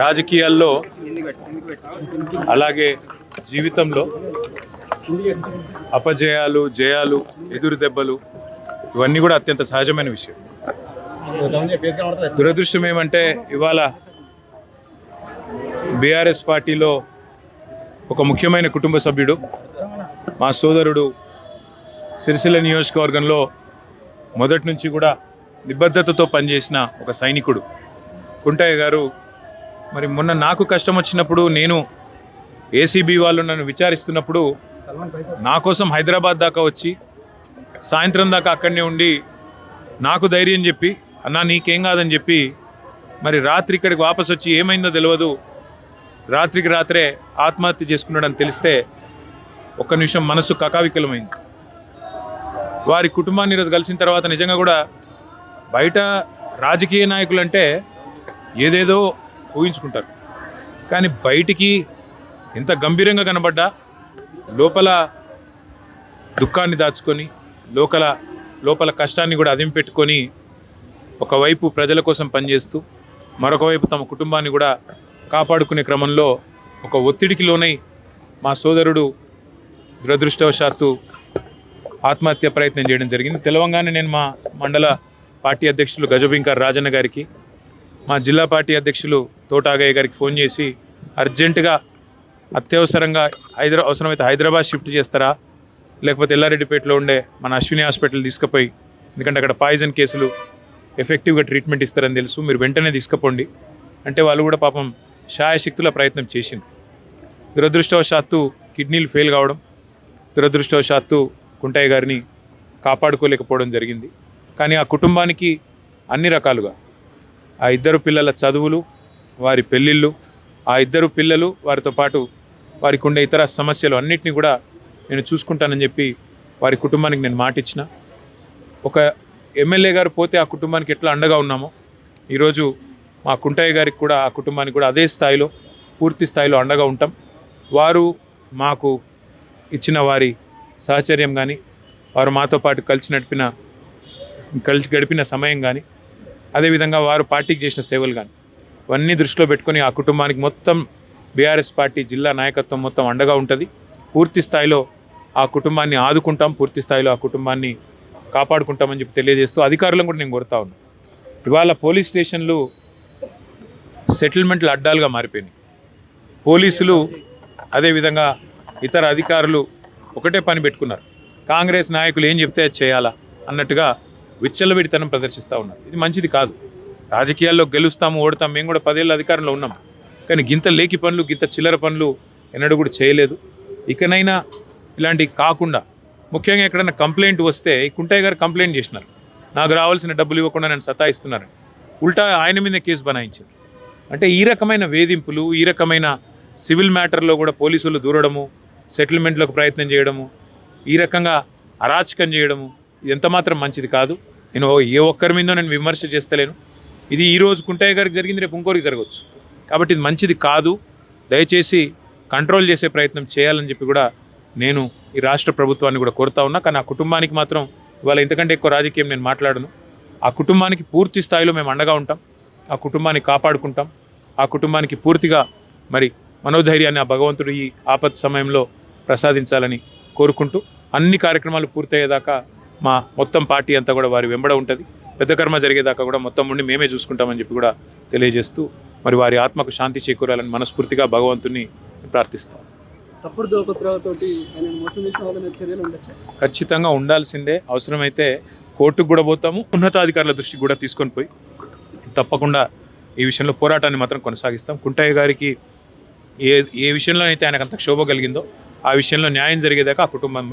రాజకీయాల్లో అలాగే జీవితంలో అపజయాలు, జయాలు, ఎదురు దెబ్బలు ఇవన్నీ కూడా అత్యంత సహజమైన విషయం. దురదృష్టం ఏమంటే ఇవాళ బీఆర్ఎస్ పార్టీలో ఒక ముఖ్యమైన కుటుంబ సభ్యుడు, మా సోదరుడు, సిరిసిల్ల నియోజకవర్గంలో మొదటి నుంచి కూడా నిబద్ధతతో పనిచేసిన ఒక సైనికుడు కుంటయ్య గారు మరి మొన్న నాకు కష్టం వచ్చినప్పుడు, నేను ఏసీబీ వాళ్ళు నన్ను విచారిస్తున్నప్పుడు నా కోసం హైదరాబాద్ దాకా వచ్చి సాయంత్రం దాకా అక్కడనే ఉండి నాకు ధైర్యం చెప్పి, అన్నా నీకేం కాదని చెప్పి మరి రాత్రి ఇక్కడికి వాపసు వచ్చి ఏమైందో తెలియదు, రాత్రికి రాత్రే ఆత్మహత్య చేసుకున్నాడని తెలిస్తే ఒక్క నిమిషం మనసు కకావికలమైంది. వారి కుటుంబాన్ని ఈరోజు కలిసిన తర్వాత నిజంగా కూడా బయట రాజకీయ నాయకులు అంటే ఏదేదో ఊహించుకుంటారు, కానీ బయటికి ఎంత గంభీరంగా కనబడ్డా లోపల దుఃఖాన్ని దాచుకొని లోపల కష్టాన్ని కూడా అదిం పెట్టుకొని ఒకవైపు ప్రజల కోసం పనిచేస్తూ మరొక వైపు తమ కుటుంబాన్ని కూడా కాపాడుకునే క్రమంలో ఒక ఒత్తిడికి లోనై మా సోదరుడు దురదృష్టవశాత్తు ఆత్మహత్య ప్రయత్నం చేయడం జరిగింది. తెలవంగానే నేను మా మండల పార్టీ అధ్యక్షులు గజబింకర్ రాజన్న గారికి, మా జిల్లా పార్టీ అధ్యక్షులు తోటాగయ్య గారికి ఫోన్ చేసి అర్జెంటుగా అత్యవసరంగా అవసరమైతే హైదరాబాద్ షిఫ్ట్ చేస్తారా, లేకపోతే ఎల్లారెడ్డిపేటలో ఉండే మన అశ్విని హాస్పిటల్ తీసుకుపోయి, ఎందుకంటే అక్కడ పాయిజన్ కేసులు ఎఫెక్టివ్గా ట్రీట్మెంట్ ఇస్తారని తెలుసు, మీరు వెంటనే తీసుకుపోండి అంటే వాళ్ళు కూడా పాపం శాయశక్తుల ప్రయత్నం చేసింది. దురదృష్టవశాత్తు కిడ్నీలు ఫెయిల్ కావడం, దురదృష్టవశాత్తు కుంటయ్య గారిని కాపాడుకోలేకపోవడం జరిగింది. కానీ ఆ కుటుంబానికి అన్ని రకాలుగా ఆ ఇద్దరు పిల్లల చదువులు, వారి పెళ్ళిళ్ళు, ఆ ఇద్దరు పిల్లలు, వారితో పాటు వారికి ఉండే ఇతర సమస్యలు అన్నిటినీ కూడా నేను చూసుకుంటానని చెప్పి వారి కుటుంబానికి నేను మాట ఇచ్చిన. ఒక ఎమ్మెల్యే గారు పోతే ఆ కుటుంబానికి ఎట్లా అండగా ఉన్నామో ఈరోజు మా కుంటయ్య గారికి కూడా, ఆ కుటుంబానికి కూడా అదే స్థాయిలో, పూర్తి స్థాయిలో అండగా ఉంటాం. వారు మాకు ఇచ్చిన వారి సహచర్యం కానీ, వారు మాతో పాటు కలిసి గడిపిన సమయం కానీ, అదేవిధంగా వారు పార్టీకి చేసిన సేవలు కానీ ఇవన్నీ దృష్టిలో పెట్టుకొని ఆ కుటుంబానికి మొత్తం బీఆర్ఎస్ పార్టీ జిల్లా నాయకత్వం మొత్తం అండగా ఉంటుంది. పూర్తి స్థాయిలో ఆ కుటుంబాన్ని ఆదుకుంటాం, పూర్తి స్థాయిలో ఆ కుటుంబాన్ని కాపాడుకుంటామని చెప్పి తెలియజేస్తూ అధికారులను కూడా నేను కోరుతా ఉన్నాను. ఇవాళ పోలీస్ స్టేషన్లు సెటిల్మెంట్లు అడ్డాలుగా మారిపోయినాయి. పోలీసులు అదేవిధంగా ఇతర అధికారులు ఒకటే పని పెట్టుకున్నారు, కాంగ్రెస్ నాయకులు ఏం చెప్తే అది చేయాలా అన్నట్టుగా విచ్చలవిడితనం ప్రదర్శిస్తూ ఉన్నారు. ఇది మంచిది కాదు. రాజకీయాల్లో గెలుస్తాము, ఓడతాము, మేము కూడా 10 ఏళ్ళ అధికారంలో ఉన్నాం, కానీ గింత లేకి పనులు, గింత చిల్లర పనులు ఎన్నడూ కూడా చేయలేదు. ఇకనైనా ఇలాంటివి కాకుండా, ముఖ్యంగా ఎక్కడైనా కంప్లైంట్ వస్తే కుంటయ్య గారు కంప్లైంట్ చేసినారు, నాకు రావాల్సిన డబ్బులు ఇవ్వకుండా నేను సతాయిస్తున్నారని, ఉల్టా ఆయన మీద కేసు బనాయించారు. అంటే ఈ రకమైన వేధింపులు, ఈ రకమైన సివిల్ మ్యాటర్లో కూడా పోలీసులు దూరడము, సెటిల్మెంట్లకు ప్రయత్నం చేయడము, ఈ రకంగా అరాచకం చేయడము, ఇది ఎంతమాత్రం మంచిది కాదు. నేను ఏ ఒక్కరి మీదో నేను విమర్శ చేస్తలేను. ఇది ఈరోజు కుంటయ్య గారికి జరిగింది, రేపు ఇంకోరికి జరగవచ్చు. కాబట్టి ఇది మంచిది కాదు. దయచేసి కంట్రోల్ చేసే ప్రయత్నం చేయాలని చెప్పి కూడా నేను ఈ రాష్ట్ర ప్రభుత్వాన్ని కూడా కోరుతా ఉన్నా. కానీ ఆ కుటుంబానికి మాత్రం ఇవాళ ఇంతకంటే ఎక్కువ రాజకీయం నేను మాట్లాడను. ఆ కుటుంబానికి పూర్తి స్థాయిలో మేము అండగా ఉంటాం, ఆ కుటుంబాన్ని కాపాడుకుంటాం, ఆ కుటుంబానికి పూర్తిగా మరి మనోధైర్యాన్ని ఆ భగవంతుడు ఈ ఆపత్ సమయంలో ప్రసాదించాలని కోరుకుంటూ, అన్ని కార్యక్రమాలు పూర్తయ్యేదాకా మా మొత్తం పార్టీ అంతా కూడా వారి వెంబడ ఉంటుంది. పెద్ద కర్మ జరిగేదాకా కూడా మొత్తం ఉండి మేమే చూసుకుంటామని చెప్పి కూడా తెలియజేస్తూ మరి వారి ఆత్మకు శాంతి చేకూరాలని మనస్ఫూర్తిగా భగవంతుని ప్రార్థిస్తాం. తప్పుడు దోపత్రాలతోటి మోసం చేసిన వాళ్ళ చర్యలు ఉండొచ్చు, ఖచ్చితంగా ఉండాల్సిందే. అవసరమైతే కోర్టుకు కూడా పోతాము, ఉన్నతాధికారుల దృష్టికి కూడా తీసుకొని పోయి తప్పకుండా ఈ విషయంలో పోరాటాన్ని మాత్రం కొనసాగిస్తాం. కుంటయ్య గారికి ఏ విషయంలో అయితే ఆయనకు అంత క్షోభ కలిగిందో ఆ విషయంలో న్యాయం జరిగేదాకా ఆ కుటుంబం